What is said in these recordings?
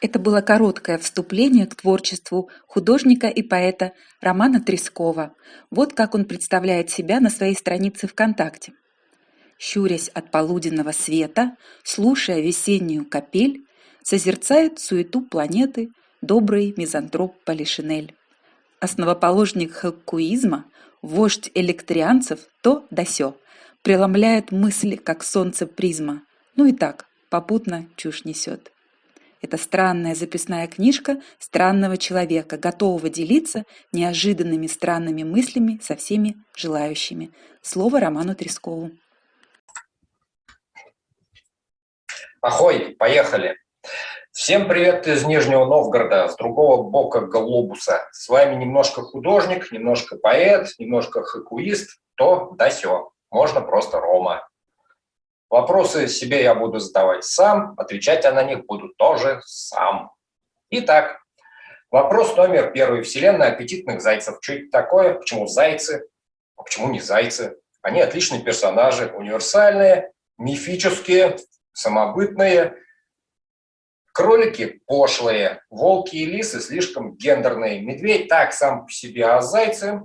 Это было короткое вступление к творчеству художника и поэта Романа Трескова. Вот как он представляет себя на своей странице ВКонтакте. Щурясь от полуденного света, слушая весеннюю капель, созерцает суету планеты добрый мизантроп Полишинель. Основоположник хоккуизма, вождь электрианцев то да сё, преломляет мысли, как солнце призма, ну и так, попутно чушь несет. Это странная записная книжка странного человека, готового делиться неожиданными странными мыслями со всеми желающими. Слово Роману Трескову. Ахой, поехали. Всем привет из Нижнего Новгорода, с другого бока глобуса. С вами немножко художник, немножко поэт, немножко хоккуист, то да сё. Можно просто Рома. Вопросы себе я буду задавать сам, отвечать я на них буду тоже сам. Итак, вопрос номер первый. Вселенная аппетитных зайцев. Что это такое? Почему зайцы? А почему не зайцы? Они отличные персонажи, универсальные, мифические, самобытные. Кролики пошлые, волки и лисы слишком гендерные, медведь так сам по себе, а зайцы,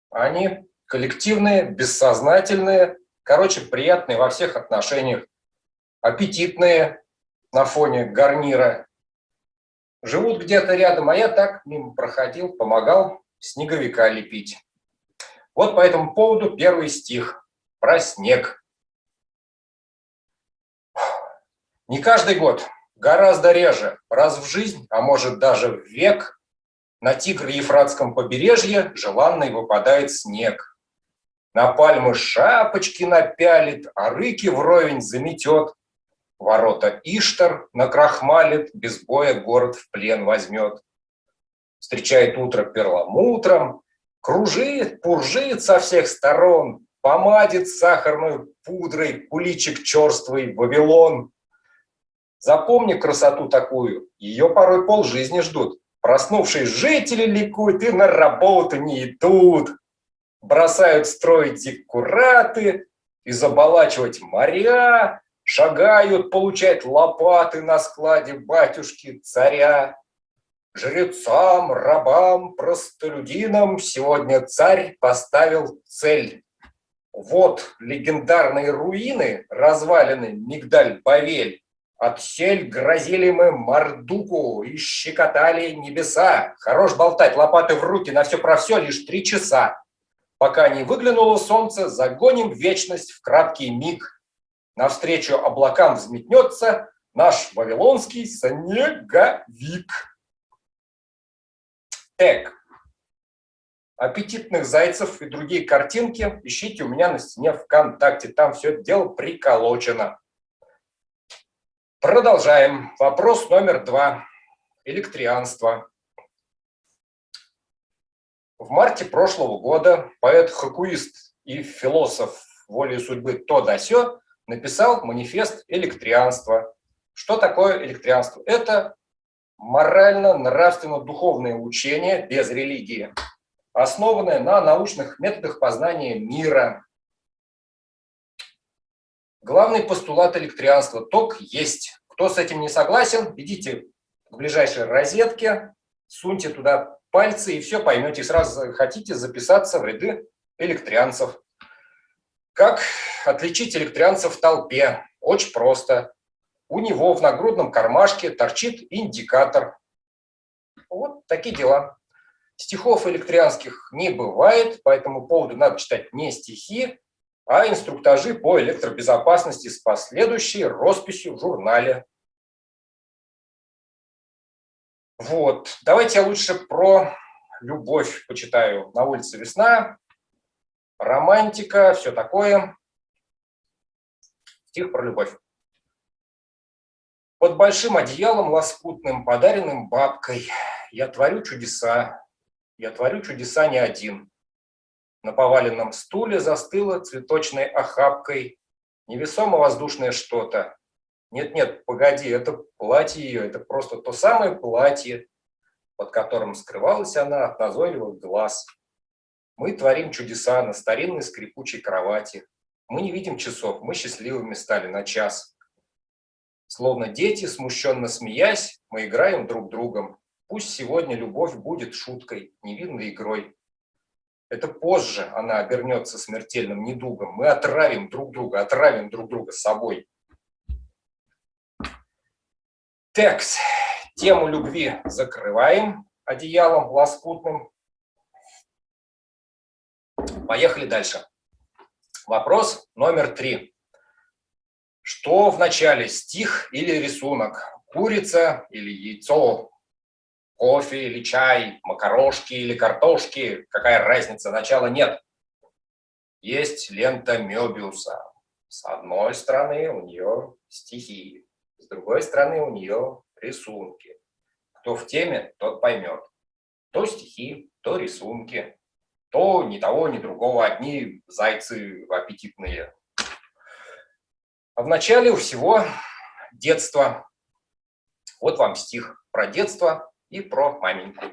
они коллективные, бессознательные, короче, приятные во всех отношениях, аппетитные на фоне гарнира. Живут где-то рядом, а я так мимо проходил, помогал снеговика лепить. Вот по этому поводу первый стих про снег. Не каждый год, гораздо реже, раз в жизнь, а может даже в век, на Тигро-Ефратском побережье желанный выпадает снег. На пальмы шапочки напялит, а рыки вровень заметет. Ворота Иштар накрахмалит, без боя город в плен возьмет. Встречает утро перламутром, кружит, пуржит со всех сторон, помадит сахарной пудрой куличик черствый Вавилон. Запомни красоту такую, ее порой полжизни ждут. Проснувшись, жители ликуют и на работу не идут. Бросают строить зиккураты и заболачивать моря, шагают получать лопаты на складе батюшки царя. Жрецам, рабам, простолюдинам сегодня царь поставил цель. Вот легендарные руины, развалины Мигдаль-Бавель. Отсель грозили мы Мардуку и щекотали небеса. Хорош болтать, лопаты в руки, на все про все лишь 3 часа. Пока не выглянуло солнце, загоним вечность в краткий миг. Навстречу облакам взметнется наш вавилонский снеговик. Тег. Аппетитных зайцев и другие картинки ищите у меня на стене ВКонтакте. Там все это дело приколочено. Продолжаем. Вопрос номер 2. Электрианство. В марте прошлого года поэт-хоккуист и философ волей судьбы то да сё написал манифест электрианства. Что такое электрианство? Это морально-нравственно-духовное учение без религии, основанное на научных методах познания мира. Главный постулат электрианства – ток есть. Кто с этим не согласен, идите к ближайшей розетке, суньте туда пальцы и все поймете. И сразу хотите записаться в ряды электрианцев. Как отличить электрианца в толпе? Очень просто. У него в нагрудном кармашке торчит индикатор. Вот такие дела. Стихов электрианских не бывает, по этому поводу надо читать не стихи, а инструктажи по электробезопасности с последующей росписью в журнале. Вот. Давайте я лучше про любовь почитаю. На улице весна, романтика, все такое. Стих про любовь. Под большим одеялом лоскутным, подаренным бабкой, я творю чудеса не один. На поваленном стуле застыло цветочной охапкой невесомо воздушное что-то. Нет, погоди, это платье ее, это просто то самое платье, под которым скрывалась она от назойливых глаз. Мы творим чудеса на старинной скрипучей кровати. Мы не видим часов, мы счастливыми стали на час. Словно дети, смущенно смеясь, мы играем друг другом. Пусть сегодня любовь будет шуткой, невинной игрой. Это позже она обернется смертельным недугом. Мы отравим друг друга собой. Текст. Тему любви закрываем одеялом лоскутным. Поехали дальше. Вопрос номер 3. Что в начале, стих или рисунок? Курица или яйцо? Кофе или чай? Макарошки или картошки? Какая разница? Начала нет. Есть лента Мёбиуса. С одной стороны у нее стихи, с другой стороны у нее рисунки. Кто в теме, тот поймет. То стихи, то рисунки, то ни того, ни другого, одни зайцы аппетитные. А в начале у всего детство. Вот вам стих про детство и про маменьку.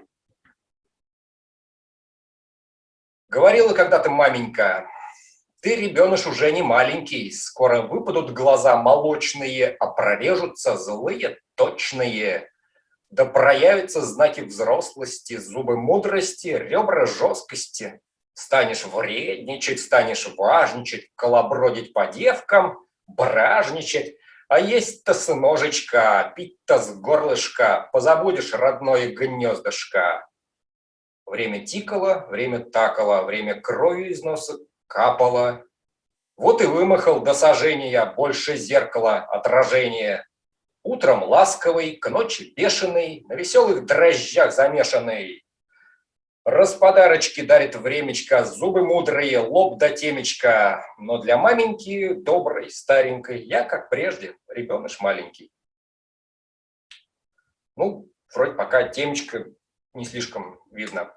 Говорила когда-то маменька: ты, ребеныш, уже не маленький, скоро выпадут глаза молочные, а прорежутся злые, точные. Да проявятся знаки взрослости, зубы мудрости, ребра жесткости. Станешь вредничать, станешь важничать, колобродить по девкам, бражничать. А есть-то, сыножечка, пить-то с горлышка, позабудешь родное гнездышко. Время тикало, время такало, время кровью из носа капало. Вот и вымахал до сожжения больше зеркала отражения. Утром ласковый, к ночи бешеный, на веселых дрожжах замешанный. Расподарочки дарит времечко, зубы мудрые, лоб до темечка. Но для маменьки, доброй, старенькой, я, как прежде, ребеныш маленький. Ну, вроде пока темечко не слишком видно.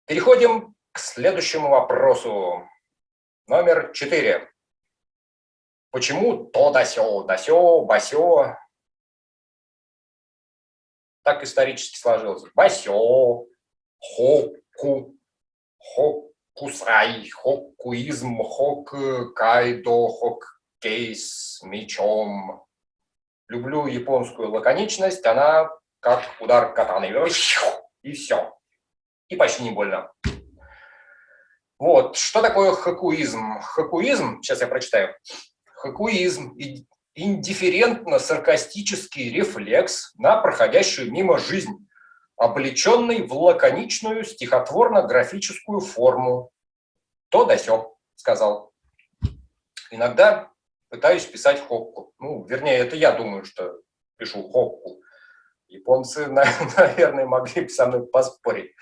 Переходим к следующему вопросу. Номер 4. Почему то да сё, басё? Так исторически сложилось. Басё, хокку, хоккусай, хоккуизм, хоккайдо, хоккейс, мечом. Люблю японскую лаконичность, она как удар катаны. И все. И почти не больно. Вот, что такое хоккуизм? Хоккуизм, сейчас я прочитаю. Хоккуизм – индифферентно-саркастический рефлекс на проходящую мимо жизнь, облеченный в лаконичную стихотворно-графическую форму. То да сё, сказал. Иногда пытаюсь писать хокку. Ну, вернее, это я думаю, что пишу хокку. Японцы, наверное, могли бы со мной поспорить.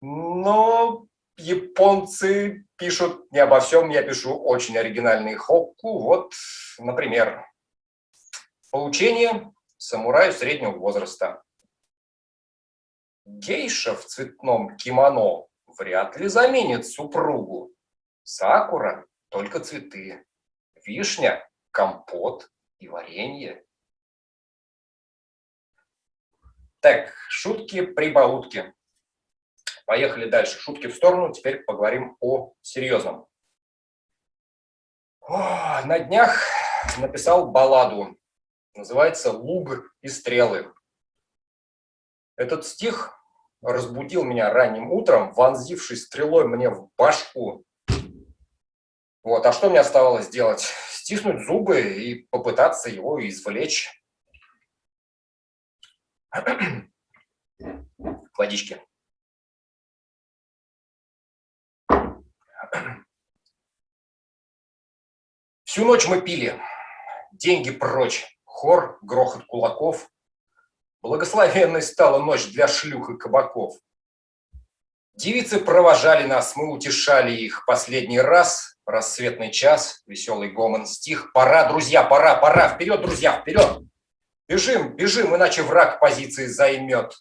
Но японцы пишут не обо всем, я пишу очень оригинальные хокку. Вот, например, поучение самураю среднего возраста. Гейша в цветном кимоно вряд ли заменит супругу. Сакура – только цветы. Вишня – компот и варенье. Так, шутки-прибаутки. Поехали дальше. Шутки в сторону, теперь поговорим о серьезном. На днях написал балладу. Называется «Луг и стрелы». Этот стих разбудил меня ранним утром, вонзившись стрелой мне в башку. Вот, а что мне оставалось делать? Стиснуть зубы и попытаться его извлечь. Водички. Всю ночь мы пили. Деньги прочь. Хор, грохот кулаков. Благословенной стала ночь для шлюх и кабаков. Девицы провожали нас, мы утешали их последний раз. Рассветный час, веселый гомон стих. Пора, друзья, пора, вперед, друзья, вперед! Бежим, иначе враг позиции займет.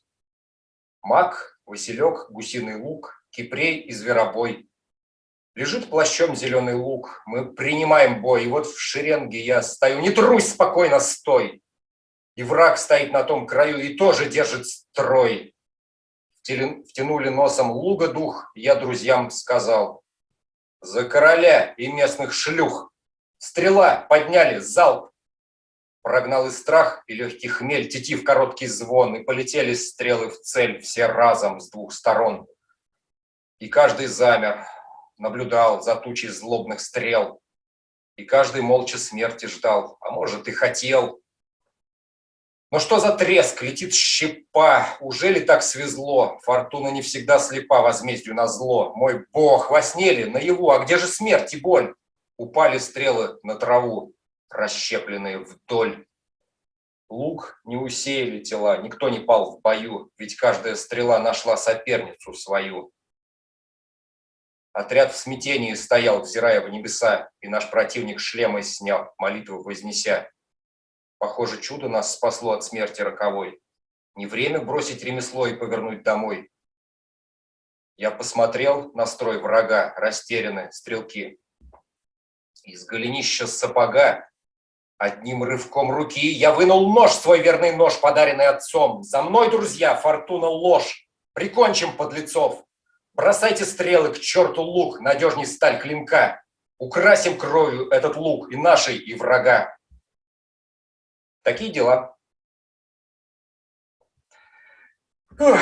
Мак, василек, гусиный лук, кипрей и зверобой. Лежит плащом зеленый лук, мы принимаем бой. И вот в шеренге я стою, не трусь, спокойно стой. И враг стоит на том краю и тоже держит строй. Втянули носом луга дух, я друзьям сказал: за короля и местных шлюх Стрела, подняли, залп. Прогнал и страх, и легкий хмель, тетив короткий звон, и полетели стрелы в цель все разом с двух сторон. И каждый замер, наблюдал за тучей злобных стрел, и каждый молча смерти ждал, а может и хотел. Но что за треск, летит щепа, уже ли так свезло? Фортуна не всегда слепа возмездию на зло. Мой бог, во сне ли, наяву, а где же смерть и боль? Упали стрелы на траву, расщепленные вдоль. Лук не усеяли тела, никто не пал в бою, ведь каждая стрела нашла соперницу свою. Отряд в смятении стоял, взирая в небеса, и наш противник шлемы снял, молитву вознеся. Похоже, чудо нас спасло от смерти роковой. Не время бросить ремесло и повернуть домой. Я посмотрел на строй врага, растерянные стрелки. Из голенища сапога одним рывком руки я вынул нож, свой верный нож, подаренный отцом. За мной, друзья, фортуна ложь. Прикончим подлецов. Бросайте стрелы, к черту лук, надежней сталь клинка. Украсим кровью этот лук и нашей, и врага. Такие дела. Фух.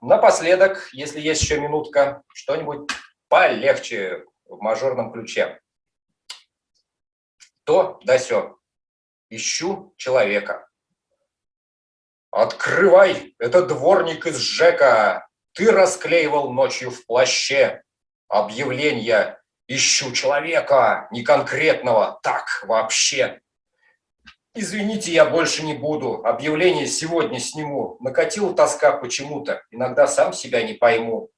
Напоследок, если есть еще минутка, что-нибудь полегче в мажорном ключе. То да сё. Ищу человека. Открывай, это дворник из ЖЭКа. Ты расклеивал ночью в плаще объявления. Ищу человека, не конкретного, так вообще. Извините, я больше не буду. Объявление сегодня сниму. Накатила тоска почему-то. Иногда сам себя не пойму.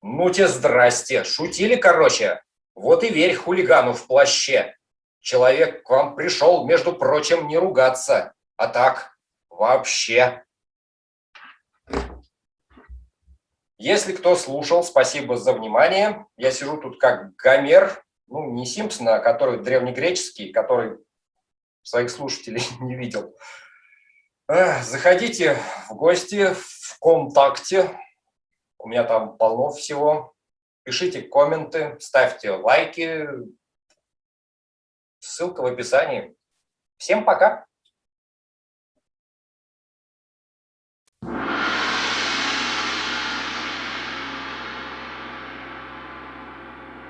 Ну те здрасте. Шутили, короче. Вот и верь хулигану в плаще. Человек к вам пришел, между прочим, не ругаться. А так, вообще. Если кто слушал, спасибо за внимание. Я сижу тут как Гомер. Ну, не Симпсон, а который древнегреческий, который своих слушателей не видел. Заходите в гости ВКонтакте. У меня там полно всего. Пишите комменты, ставьте лайки. Ссылка в описании. Всем пока!